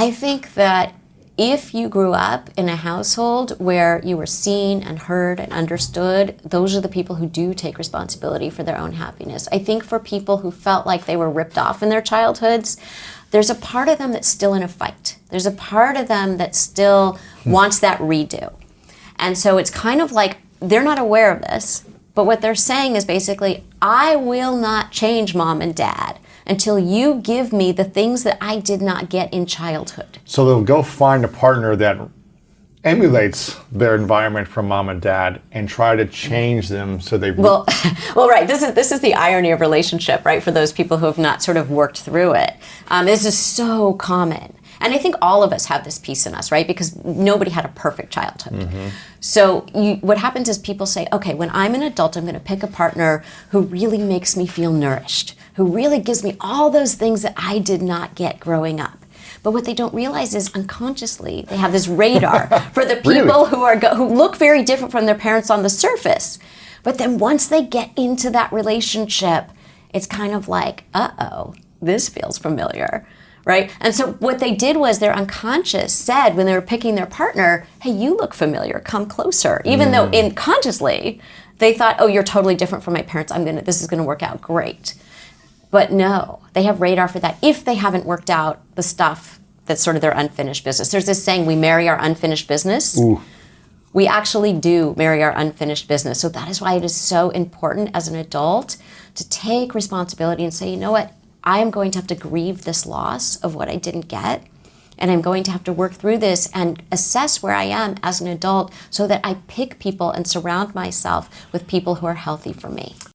I think that if you grew up in a household where you were seen and heard and understood, those are the people who do take responsibility for their own happiness. I think for people who felt like they were ripped off in their childhoods, there's a part of them that's still in a fight. There's a part of them that still wants that redo. And so it's kind of like they're not aware of this, but what they're saying is basically, I will not change mom and dad until you give me the things that I did not get in childhood. So they'll go find a partner that emulates their environment from mom and dad and try to change them so they... Well, right. This is the irony of relationship, right? For those people who have not sort of worked through it. This is so common. And I think all of us have this piece in us, right? Because nobody had a perfect childhood. Mm-hmm. So what happens is people say, okay, when I'm an adult, I'm going to pick a partner who really makes me feel nourished, who really gives me all those things that I did not get growing up. But what they don't realize is unconsciously they have this radar for the people who look very different from their parents on the surface. But then once they get into that relationship, it's kind of like, uh-oh, this feels familiar. Right? And so what they did was their unconscious said when they were picking their partner, hey, you look familiar, come closer. Even though unconsciously they thought, oh, you're totally different from my parents. This is gonna work out great. But no, they have radar for that if they haven't worked out the stuff that's sort of their unfinished business. There's this saying, we marry our unfinished business. Ooh. We actually do marry our unfinished business. So that is why it is so important as an adult to take responsibility and say, you know what? I am going to have to grieve this loss of what I didn't get, and I'm going to have to work through this and assess where I am as an adult so that I pick people and surround myself with people who are healthy for me.